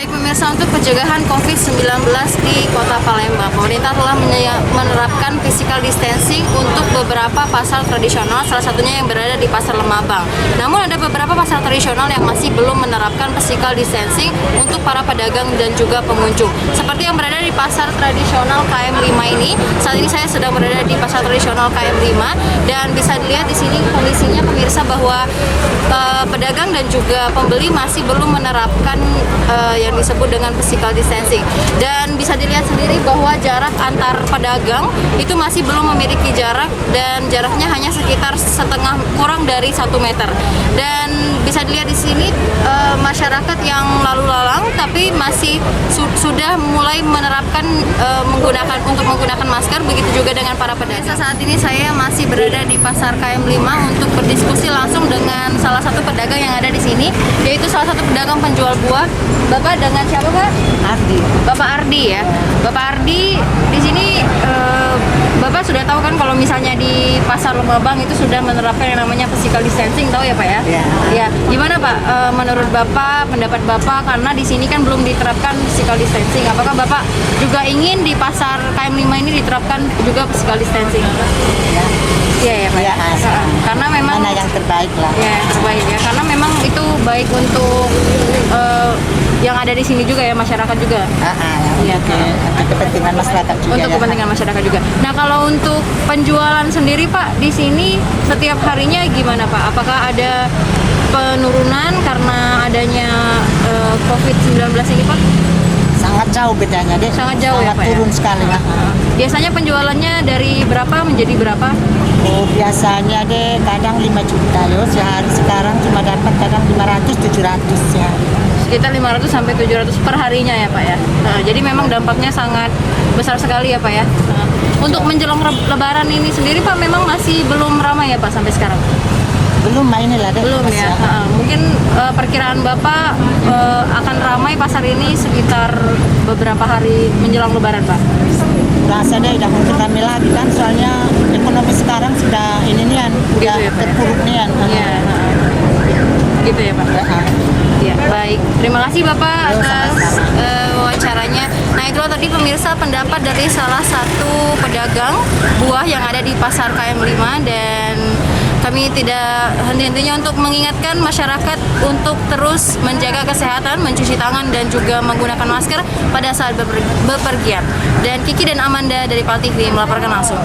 Baik pemirsa, untuk pencegahan COVID-19 di Kota Palembang, pemerintah telah menerapkan physical distancing untuk beberapa pasar tradisional, salah satunya yang berada di Pasar Lemabang. Namun ada beberapa pasar tradisional yang masih belum menerapkan physical distancing untuk para pedagang dan juga pengunjung. Seperti yang berada di pasar tradisional KM5 ini. Saat ini saya sedang berada di pasar tradisional KM5 dan bisa dilihat di sini kondisinya pemirsa bahwa pedagang dan juga pembeli masih belum menerapkan yang disebut dengan physical distancing, dan bisa dilihat sendiri bahwa jarak antar pedagang itu masih belum memiliki jarak, dan jaraknya hanya sekitar kurang dari 1 meter. Dan bisa dilihat di sini masyarakat yang lalu lalang tapi masih sudah mulai menerapkan menggunakan masker, begitu juga dengan para pedagang. Saat ini saya masih berada di pasar KM5 untuk berdiskusi langsung dengan salah satu pedagang yang ada di sini, yaitu salah satu pedagang penjual buah. Bapak dengan siapa, Pak? Ardi. Bapak Ardi ya. Bapak Ardi, di sini Bapak sudah tahu kan kalau misalnya di Pasar Lemabang itu sudah menerapkan yang namanya physical distancing, tahu ya Pak ya? Ya. Ya. Gimana Pak? Menurut Bapak, pendapat Bapak, karena di sini kan belum diterapkan physical distancing. Apakah Bapak juga ingin di Pasar KM5 ini diterapkan juga physical distancing? Ya. Iya ya Pak. Ya, karena memang mana yang terbaik lah. Ya, yang terbaik ya. Karena memang itu baik untuk yang ada di sini juga ya, masyarakat juga. Iya. Untuk kepentingan masyarakat juga. Untuk kepentingan masyarakat juga. Nah, kalau untuk penjualan sendiri Pak, di sini setiap harinya gimana Pak? Apakah ada penurunan karena adanya COVID-19 ini Pak? Sangat jauh bedanya deh. Sangat jauh ya Pak. Turun sekali lah. Biasanya penjualannya dari berapa menjadi berapa? Oh, biasanya deh kadang 5 juta loh sehari, sekarang cuma dapat kadang 500-700 ya. Sekitar 500 sampai 700 per harinya ya Pak ya. Nah, jadi memang dampaknya sangat besar sekali ya Pak ya. Nah, untuk menjelang Lebaran ini sendiri Pak memang masih belum ramai ya Pak sampai sekarang? Belum inilah deh. Belum ya. Mungkin perkiraan Bapak akan ramai pasar ini sekitar beberapa hari menjelang Lebaran Pak? Rasa deh udah mungkin rame lagi kan, soalnya ekonomi sekarang sudah ini nian, Gitu ya, Pak? terpuruk nian. Iya. Gitu ya Pak? Ya, baik. Terima kasih Bapak atas wawancaranya. Nah, itulah tadi pemirsa pendapat dari salah satu pedagang buah yang ada di pasar KM5, dan kami tidak henti-hentinya untuk mengingatkan masyarakat untuk terus menjaga kesehatan, mencuci tangan, dan juga menggunakan masker pada saat bepergian. Dan Kiki dan Amanda dari PAL TV melaporkan langsung.